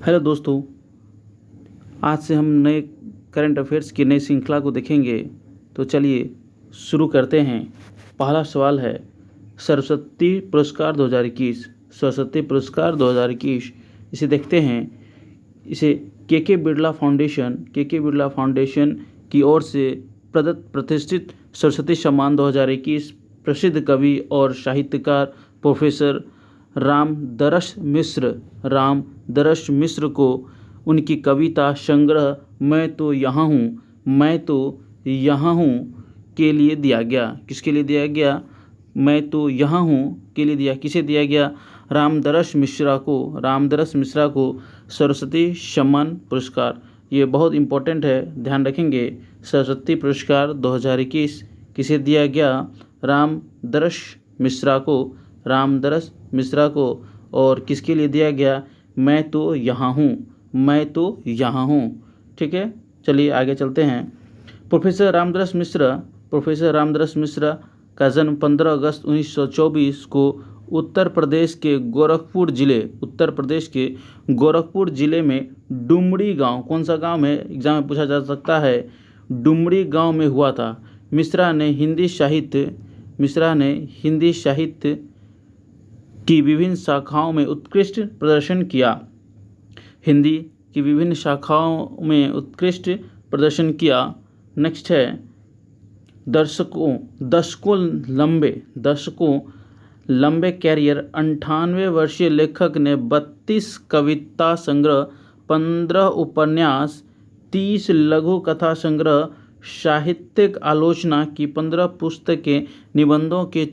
Hello दोस्तों, आज से हम नए करंट अफेयर्स की नई श्रृंखला को देखेंगे। तो चलिए शुरू करते हैं। पहला सवाल है सरस्वती पुरस्कार 2021। सरस्वती पुरस्कार 2021 इसे देखते हैं। इसे के बिरला फाउंडेशन की ओर से प्रदत्त प्रतिष्ठित सरस्वती सम्मान 2021 प्रसिद्ध कवि और साहित्यकार प्रोफेसर रामदरस मिश्र को उनकी कविता संग्रह मैं तो यहाँ हूँ के लिए दिया गया। किसके लिए दिया गया? मैं तो यहाँ हूँ के लिए दिया। किसे दिया गया? रामदरस मिश्रा को सरस्वती सम्मान पुरस्कार। ये बहुत इम्पोर्टेंट है, ध्यान रखेंगे। सरस्वती पुरस्कार 2021 किसे दिया गया? रामदरस मिश्रा को। और किसके लिए दिया गया? मैं तो यहाँ हूँ। ठीक है, चलिए आगे चलते हैं। प्रोफेसर रामदरस मिश्रा का जन्म 15 अगस्त 1924 को उत्तर प्रदेश के गोरखपुर जिले में डुमरी गांव, कौन सा गांव है एग्जाम में पूछा जा सकता है, डुमरी गांव में हुआ था। मिश्रा ने हिंदी साहित्य की विभिन्न शाखाओं में उत्कृष्ट प्रदर्शन किया। नेक्स्ट है दशकों लंबे कैरियर। 98 वर्षीय लेखक ने 32 कविता संग्रह, 15 उपन्यास, 30 लघु कथा संग्रह, साहित्यिक आलोचना की 15 पुस्तकें, निबंधों के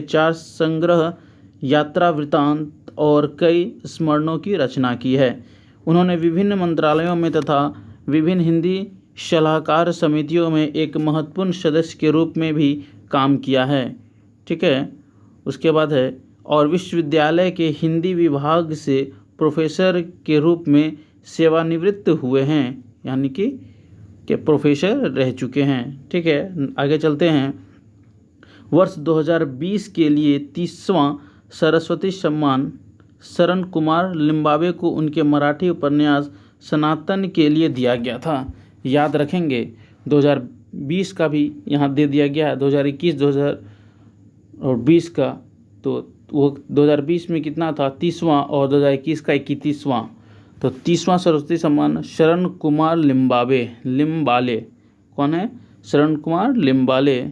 4 संग्रह, यात्रा वृत्तांत और कई स्मरणों की रचना की है। उन्होंने विभिन्न मंत्रालयों में तथा विभिन्न हिंदी सलाहकार समितियों में एक महत्वपूर्ण सदस्य के रूप में भी काम किया है। ठीक है, उसके बाद है और विश्वविद्यालय के हिंदी विभाग से प्रोफेसर के रूप में सेवानिवृत्त हुए हैं, यानी कि प्रोफेसर रह चुके हैं। ठीक है, आगे चलते हैं। वर्ष 2020 के लिए 30वां सरस्वती सम्मान शरण कुमार लिम्बावे को उनके मराठी उपन्यास सनातन के लिए दिया गया था। याद रखेंगे 2020 का भी यहाँ दे दिया गया है, 2021 2020 का। तो वो 2020 में कितना था? 30वां, और 2021 का 31वां। तो 30वां सरस्वती सम्मान शरण कुमार लिम्बाले कौन है? शरण कुमार लिम्बाले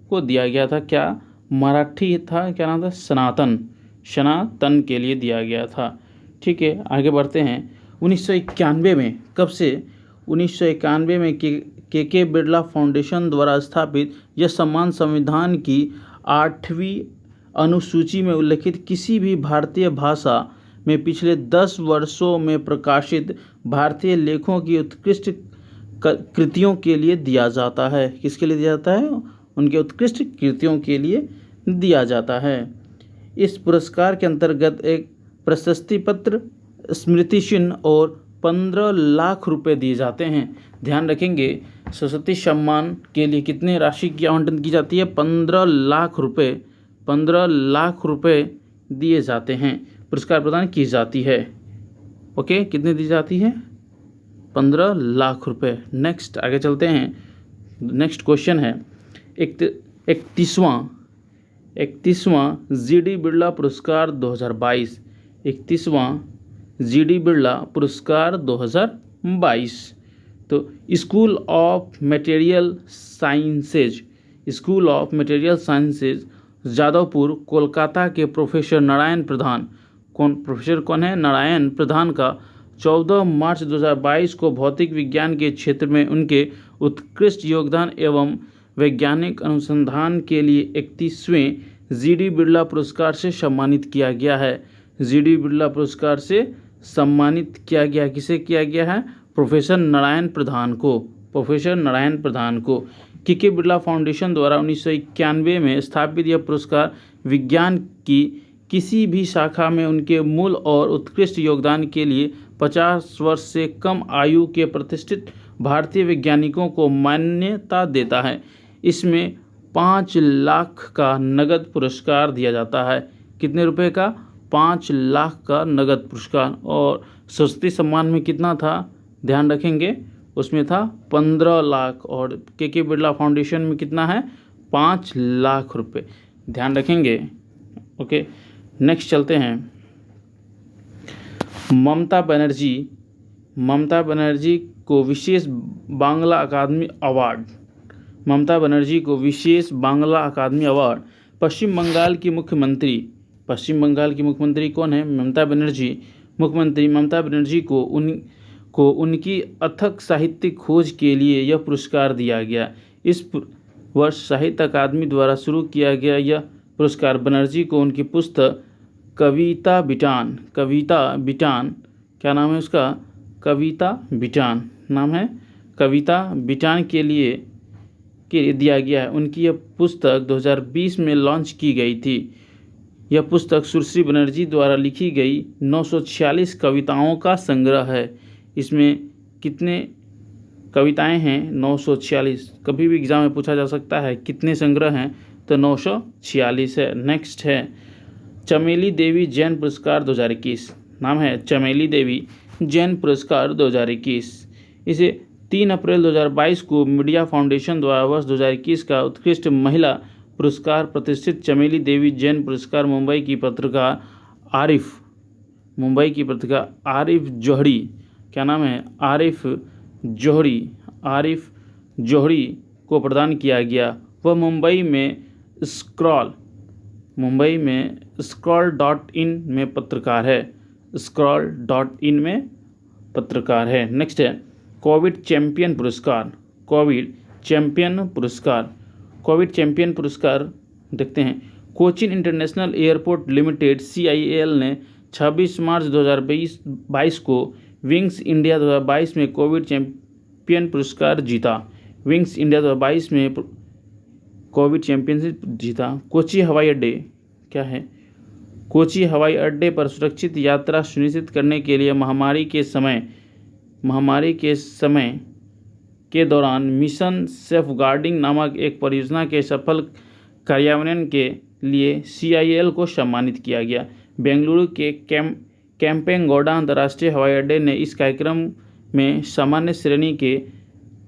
को दिया गया था। क्या मराठी था, क्या नाम था? सनातन के लिए दिया गया था। ठीक है, आगे बढ़ते हैं। 1991 में, कब से? 1991 में के बिरला फाउंडेशन द्वारा स्थापित यह सम्मान संविधान की 8वीं अनुसूची में उल्लिखित किसी भी भारतीय भाषा में पिछले 10 वर्षों में प्रकाशित भारतीय लेखों की उत्कृष्ट कृतियों के लिए दिया जाता है। किसके लिए दिया जाता है? उनके उत्कृष्ट कृतियों के लिए दिया जाता है। इस पुरस्कार के अंतर्गत एक प्रशस्ति पत्र, स्मृति चिन्ह और 15 लाख रुपए दिए जाते हैं। ध्यान रखेंगे, सरस्वती सम्मान के लिए कितने राशि की आवंटन की जाती है? 15 लाख रुपए दिए जाते हैं, पुरस्कार प्रदान की जाती है। ओके, कितने दी जाती है? 15 लाख रुपए। नेक्स्ट, आगे चलते हैं। नेक्स्ट क्वेश्चन है 31वां GD बिरला पुरस्कार 2022। 31वां GD बिरला पुरस्कार 2022। तो school of material sciences Jadavpur Kolkata के प्रोफेसर नारायण प्रधान, कौन है? नारायण प्रधान का 14 मार्च 2022 को भौतिक विज्ञान के क्षेत्र में उनके उत्कृष्ट योगदान एवं वैज्ञानिक अनुसंधान के लिए 31वें GD बिरला पुरस्कार से सम्मानित किया गया है। GD बिरला पुरस्कार से सम्मानित किया गया, किसे किया गया है? प्रोफेसर नारायण प्रधान को। के बिरला फाउंडेशन द्वारा 1991 में स्थापित यह पुरस्कार विज्ञान की किसी भी शाखा में उनके मूल और उत्कृष्ट योगदान के लिए 50 वर्ष से कम आयु के प्रतिष्ठित भारतीय वैज्ञानिकों को मान्यता देता है। इसमें 5 लाख का नगद पुरस्कार दिया जाता है। कितने रुपए का? 5 लाख का नगद पुरस्कार। और सरस्वती सम्मान में कितना था, ध्यान रखेंगे, उसमें था 15 लाख। और के बिरला फाउंडेशन में कितना है, 5 लाख रुपए, ध्यान रखेंगे। ओके, नेक्स्ट चलते हैं। ममता बनर्जी को विशेष बांग्ला अकादमी अवार्ड। ममता बनर्जी को विशेष बांग्ला अकादमी अवार्ड। पश्चिम बंगाल की मुख्यमंत्री कौन है, ममता बनर्जी। मुख्यमंत्री ममता बनर्जी को उनकी अथक साहित्यिक खोज के लिए यह पुरस्कार दिया गया। इस वर्ष साहित्य अकादमी द्वारा शुरू किया गया यह पुरस्कार बनर्जी को उनकी पुस्तक कविता बिटान, क्या नाम है उसका, कविता बिटान नाम है, कविता बिटान के लिए दिया गया है। उनकी यह पुस्तक 2020 में लॉन्च की गई थी। यह पुस्तक सुश्री बनर्जी द्वारा लिखी गई 946 कविताओं का संग्रह है। इसमें कितने कविताएं हैं, 946। कभी भी एग्जाम में पूछा जा सकता है कितने संग्रह हैं, तो 946 है। नेक्स्ट है चमेली देवी जैन पुरस्कार 2021। नाम है चमेली देवी जैन पुरस्कार 2021। इसे 3 अप्रैल 2022 को मीडिया फाउंडेशन द्वारा वर्ष 2021 का उत्कृष्ट महिला पुरस्कार प्रतिष्ठित चमेली देवी जैन पुरस्कार मुंबई की पत्रकार आरिफ जौहरी, क्या नाम है, आरिफ जौहरी को प्रदान किया गया। वह मुंबई में scroll.in में पत्रकार है। नेक्स्ट है कोविड चैंपियन पुरस्कार देखते हैं। Cochin international airport limited CIAL ने 26 मार्च 2022 को विंग्स इंडिया 2022 में कोविड चैंपियन पुरस्कार जीता। विंग्स इंडिया 2022 में कोविड चैंपियनशिप जीता। कोची हवाई अड्डे पर सुरक्षित यात्रा सुनिश्चित करने के लिए महामारी के समय के दौरान मिशन सेफगार्डिंग नामक एक परियोजना के सफल कार्यान्वयन के लिए CIAL को सम्मानित किया गया। बेंगलुरु के केम्पेगौड़ा अंतर्राष्ट्रीय हवाई अड्डे ने इस कार्यक्रम में सामान्य श्रेणी के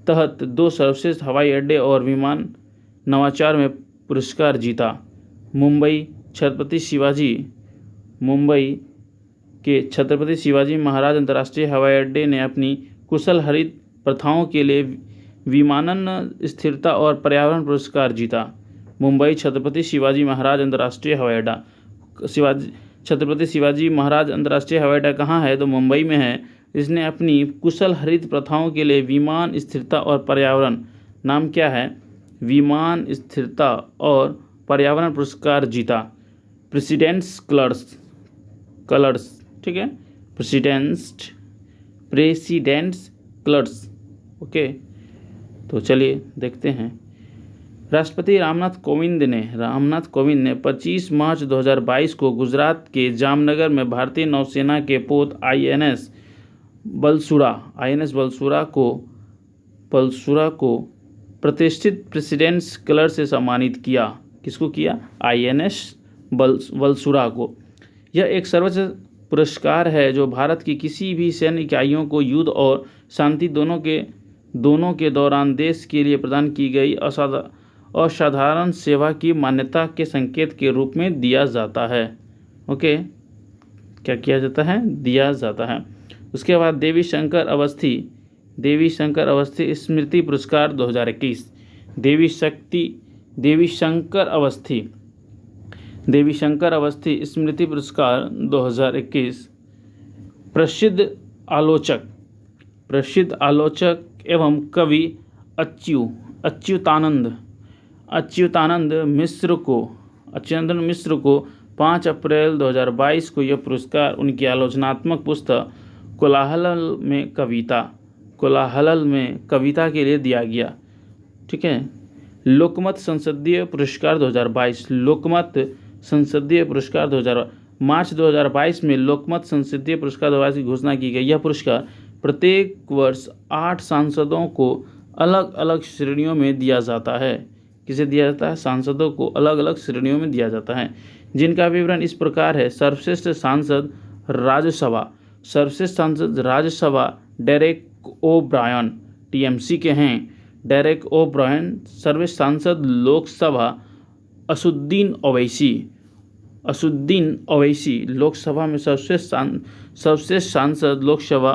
तहत 2 सर्वश्रेष्ठ हवाई अड्डे और विमान नवाचार में पुरस्कार जीता। मुंबई के छत्रपति शिवाजी महाराज अंतर्राष्ट्रीय हवाई अड्डे ने अपनी कुशल हरित प्रथाओं के लिए विमानन स्थिरता और पर्यावरण पुरस्कार जीता। मुंबई छत्रपति शिवाजी महाराज अंतर्राष्ट्रीय हवाई अड्डा, छत्रपति शिवाजी महाराज अंतर्राष्ट्रीय हवाई अड्डा कहाँ है, तो मुंबई में है। इसने अपनी कुशल हरित प्रथाओं के लिए विमान स्थिरता और पर्यावरण, नाम क्या है, विमान स्थिरता और पर्यावरण पुरस्कार जीता। प्रेसिडेंट्स कलर्स, ठीक है, प्रेसिडेंट्स कलर्स। ओके, तो चलिए देखते हैं। राष्ट्रपति रामनाथ कोविंद ने 25 मार्च 2022 को गुजरात के जामनगर में भारतीय नौसेना के पोत INS बलसुरा को प्रतिष्ठित प्रेसिडेंट्स कलर से सम्मानित किया। किसको किया, INS बलसुरा को। यह एक सर्वोच्च पुरस्कार है जो भारत की किसी भी सैन्य इकाइयों को युद्ध और शांति दोनों के दौरान देश के लिए प्रदान की गई असाधारण सेवा की मान्यता के संकेत के रूप में दिया जाता है। ओके, क्या किया जाता है, दिया जाता है। उसके बाद देवी शंकर अवस्थी स्मृति पुरस्कार 2021। देवी शंकर अवस्थी स्मृति पुरस्कार 2021 प्रसिद्ध आलोचक एवं कवि अच्युतानंद मिश्र को 5 अप्रैल 2022 को यह पुरस्कार उनकी आलोचनात्मक पुस्तक कोलाहल में कविता के लिए दिया गया। ठीक है। लोकमत संसदीय पुरस्कार 2022। मार्च 2022 में लोकमत संसदीय पुरस्कार 2022 की घोषणा की गई। यह पुरस्कार प्रत्येक वर्ष 8 सांसदों को अलग अलग श्रेणियों में दिया जाता है। किसे दिया जाता है? सांसदों को अलग अलग श्रेणियों में दिया जाता है। जिनका विवरण इस प्रकार है। सर्वश्रेष्ठ सांसद राज्यसभा डेरेक ओ ब्रायन टीएमसी के हैं। डेरेक ओ ब्रायन। सर्वश्रेष्ठ सांसद लोकसभा असुद्दीन ओवैसी लोकसभा में सर्वश्रेष्ठ सांसद लोकसभा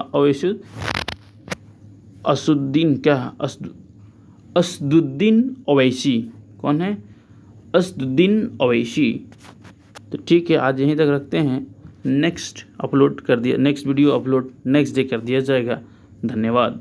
असदुद्दीन ओवैसी। कौन है? असदुद्दीन ओवैसी। तो ठीक है, आज यहीं तक रखते हैं। Next video upload next day कर दिया जाएगा। धन्यवाद।